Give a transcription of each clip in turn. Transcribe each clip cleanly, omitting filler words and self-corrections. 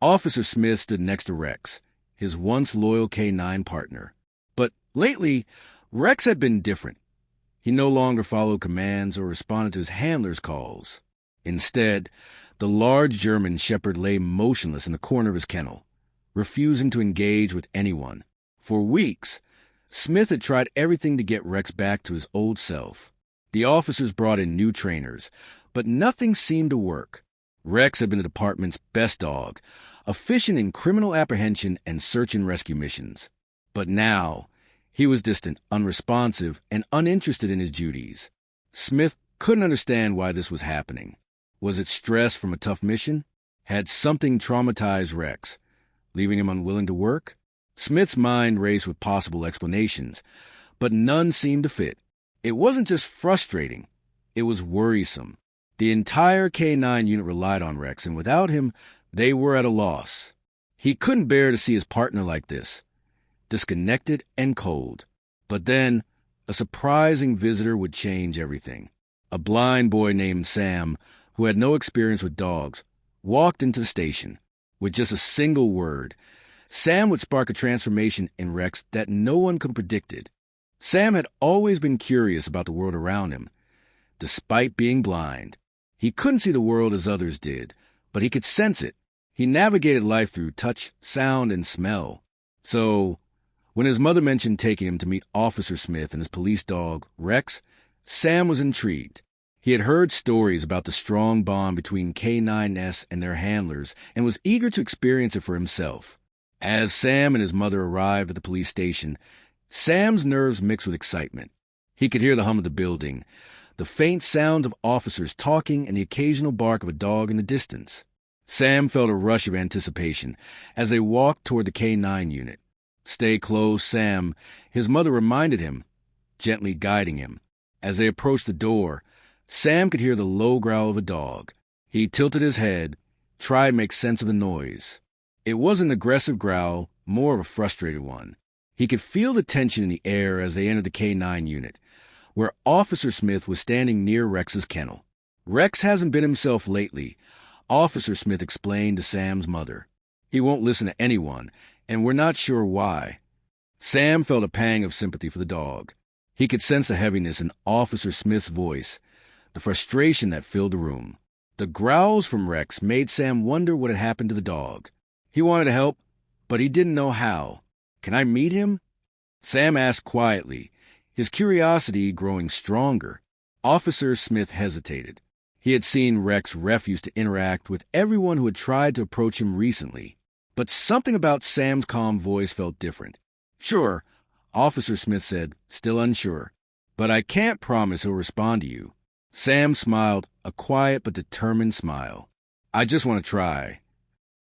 Officer Smith stood next to Rex, his once loyal K-9 partner. But lately, Rex had been different. He no longer followed commands or responded to his handler's calls. Instead, the large German shepherd lay motionless in the corner of his kennel, refusing to engage with anyone. For weeks, Smith had tried everything to get Rex back to his old self. The officers brought in new trainers, but nothing seemed to work. Rex had been the department's best dog, efficient in criminal apprehension and search and rescue missions. But now, he was distant, unresponsive, and uninterested in his duties. Smith couldn't understand why this was happening. Was it stress from a tough mission? Had something traumatized Rex, leaving him unwilling to work? Smith's mind raced with possible explanations, but none seemed to fit. It wasn't just frustrating, it was worrisome. The entire K-9 unit relied on Rex, and without him, they were at a loss. He couldn't bear to see his partner like this, disconnected and cold. But then, a surprising visitor would change everything. A blind boy named Sam, who had no experience with dogs, walked into the station. With just a single word, Sam would spark a transformation in Rex that no one could have predicted. Sam had always been curious about the world around him. Despite being blind, he couldn't see the world as others did, but he could sense it. He navigated life through touch, sound, and smell. So, when his mother mentioned taking him to meet Officer Smith and his police dog, Rex, Sam was intrigued. He had heard stories about the strong bond between K-9s and their handlers and was eager to experience it for himself. As Sam and his mother arrived at the police station, Sam's nerves mixed with excitement. He could hear the hum of the building, the faint sound of officers talking, and the occasional bark of a dog in the distance. Sam felt a rush of anticipation as they walked toward the K-9 unit. "Stay close, Sam," his mother reminded him, gently guiding him. As they approached the door, Sam could hear the low growl of a dog. He tilted his head, tried to make sense of the noise. It wasn't an aggressive growl, more of a frustrated one. He could feel the tension in the air as they entered the K-9 unit, where Officer Smith was standing near Rex's kennel. "Rex hasn't been himself lately," Officer Smith explained to Sam's mother. "He won't listen to anyone, and we're not sure why." Sam felt a pang of sympathy for the dog. He could sense the heaviness in Officer Smith's voice, the frustration that filled the room. The growls from Rex made Sam wonder what had happened to the dog. He wanted to help, but he didn't know how. "Can I meet him?" Sam asked quietly, his curiosity growing stronger. Officer Smith hesitated. He had seen Rex refuse to interact with everyone who had tried to approach him recently. But something about Sam's calm voice felt different. "Sure," Officer Smith said, still unsure. "But I can't promise he'll respond to you." Sam smiled, a quiet but determined smile. "I just want to try."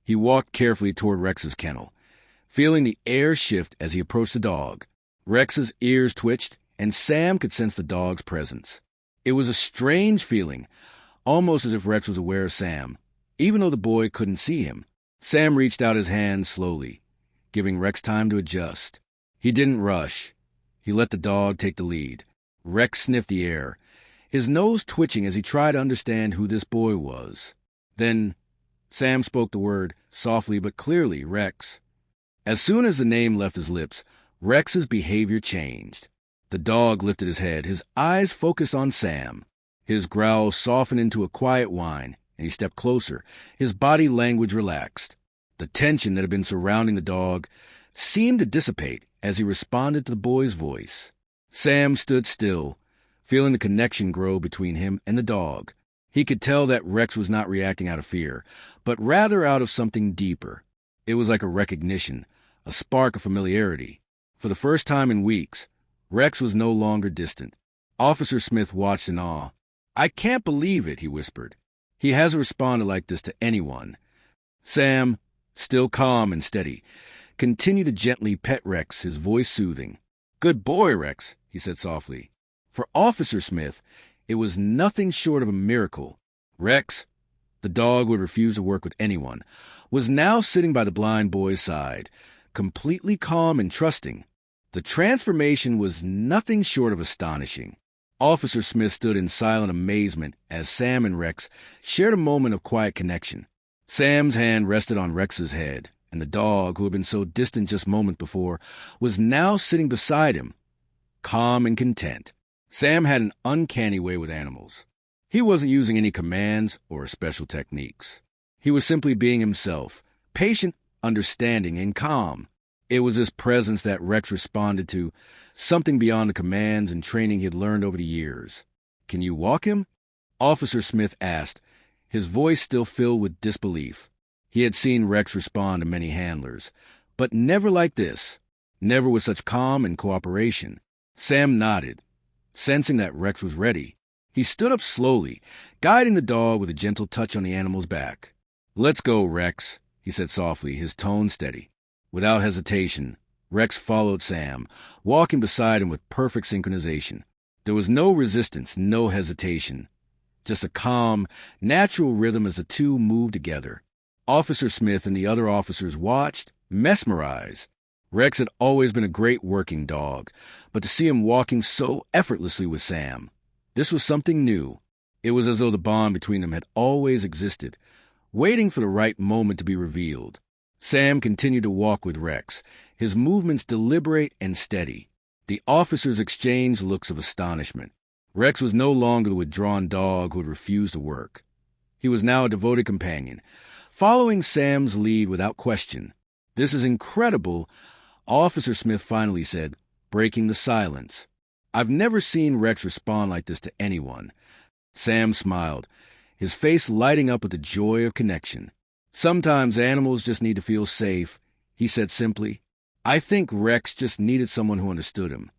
He walked carefully toward Rex's kennel, feeling the air shift as he approached the dog. Rex's ears twitched, and Sam could sense the dog's presence. It was a strange feeling, almost as if Rex was aware of Sam, even though the boy couldn't see him. Sam reached out his hand slowly, giving Rex time to adjust. He didn't rush. He let the dog take the lead. Rex sniffed the air, his nose twitching as he tried to understand who this boy was. Then Sam spoke the word, softly but clearly, "Rex." As soon as the name left his lips, Rex's behavior changed. The dog lifted his head, his eyes focused on Sam. His growl softened into a quiet whine, and he stepped closer, his body language relaxed. The tension that had been surrounding the dog seemed to dissipate as he responded to the boy's voice. Sam stood still, feeling the connection grow between him and the dog. He could tell that Rex was not reacting out of fear, but rather out of something deeper. It was like a recognition, a spark of familiarity. For the first time in weeks, Rex was no longer distant. Officer Smith watched in awe. "I can't believe it," he whispered. "He hasn't responded like this to anyone." Sam, still calm and steady, continued to gently pet Rex, his voice soothing. "Good boy, Rex," he said softly. For Officer Smith, it was nothing short of a miracle. Rex, the dog who had refused to work with anyone, was now sitting by the blind boy's side, completely calm and trusting. The transformation was nothing short of astonishing. Officer Smith stood in silent amazement as Sam and Rex shared a moment of quiet connection. Sam's hand rested on Rex's head, and the dog, who had been so distant just moments before, was now sitting beside him, calm and content. Sam had an uncanny way with animals. He wasn't using any commands or special techniques. He was simply being himself, patient, understanding, and calm. It was his presence that Rex responded to, something beyond the commands and training he had learned over the years. "Can you walk him?" Officer Smith asked, his voice still filled with disbelief. He had seen Rex respond to many handlers, but never like this, never with such calm and cooperation. Sam nodded, sensing that Rex was ready. He stood up slowly, guiding the dog with a gentle touch on the animal's back. "Let's go, Rex," he said softly, his tone steady. Without hesitation, Rex followed Sam, walking beside him with perfect synchronization. There was no resistance, no hesitation, just a calm, natural rhythm as the two moved together. Officer Smith and the other officers watched, mesmerized. Rex had always been a great working dog, but to see him walking so effortlessly with Sam, this was something new. It was as though the bond between them had always existed, waiting for the right moment to be revealed. Sam continued to walk with Rex, his movements deliberate and steady. The officers exchanged looks of astonishment. Rex was no longer the withdrawn dog who had refused to work. He was now a devoted companion, following Sam's lead without question. "This is incredible," Officer Smith finally said, breaking the silence. "I've never seen Rex respond like this to anyone." Sam smiled, his face lighting up with the joy of connection. "Sometimes animals just need to feel safe," he said simply. "I think Rex just needed someone who understood him."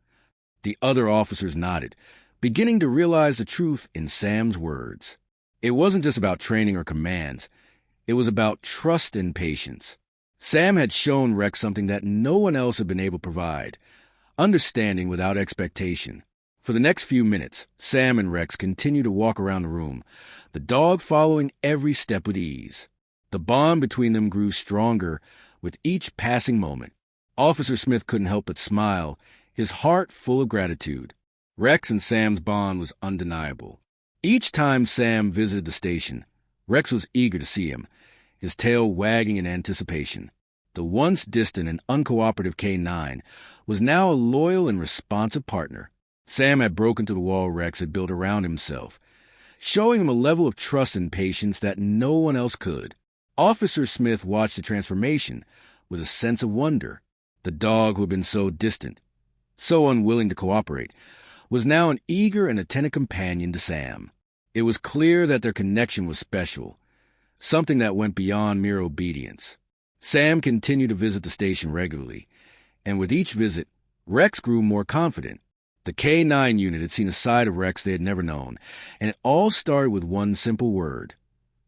The other officers nodded, beginning to realize the truth in Sam's words. It wasn't just about training or commands. It was about trust and patience. Sam had shown Rex something that no one else had been able to provide, understanding without expectation. For the next few minutes, Sam and Rex continued to walk around the room, the dog following every step with ease. The bond between them grew stronger with each passing moment. Officer Smith couldn't help but smile, his heart full of gratitude. Rex and Sam's bond was undeniable. Each time Sam visited the station, Rex was eager to see him, his tail wagging in anticipation. The once distant and uncooperative K9 was now a loyal and responsive partner. Sam had broken through the wall Rex had built around himself, showing him a level of trust and patience that no one else could. Officer Smith watched the transformation with a sense of wonder. The dog who had been so distant, so unwilling to cooperate, was now an eager and attentive companion to Sam. It was clear that their connection was special, something that went beyond mere obedience. Sam continued to visit the station regularly, and with each visit, Rex grew more confident. The K9 unit had seen a side of Rex they had never known, and it all started with one simple word: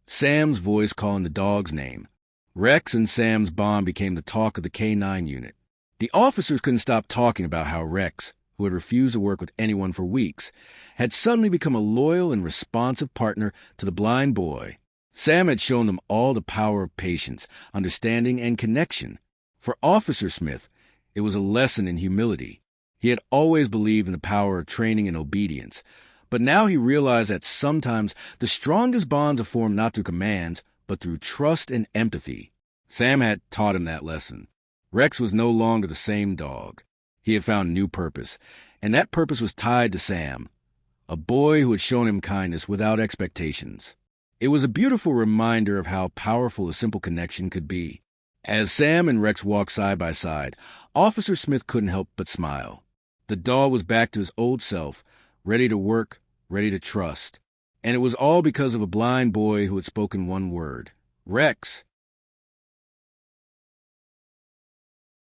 Sam's voice calling the dog's name. Rex and Sam's bond became the talk of the K9 unit. The officers couldn't stop talking about how Rex, who had refused to work with anyone for weeks, had suddenly become a loyal and responsive partner to the blind boy. Sam had shown them all the power of patience, understanding, and connection. For Officer Smith, it was a lesson in humility. He had always believed in the power of training and obedience, but now he realized that sometimes the strongest bonds are formed not through commands, but through trust and empathy. Sam had taught him that lesson. Rex was no longer the same dog. He had found a new purpose, and that purpose was tied to Sam, a boy who had shown him kindness without expectations. It was a beautiful reminder of how powerful a simple connection could be. As Sam and Rex walked side by side, Officer Smith couldn't help but smile. The dog was back to his old self, ready to work, ready to trust. And it was all because of a blind boy who had spoken one word: Rex.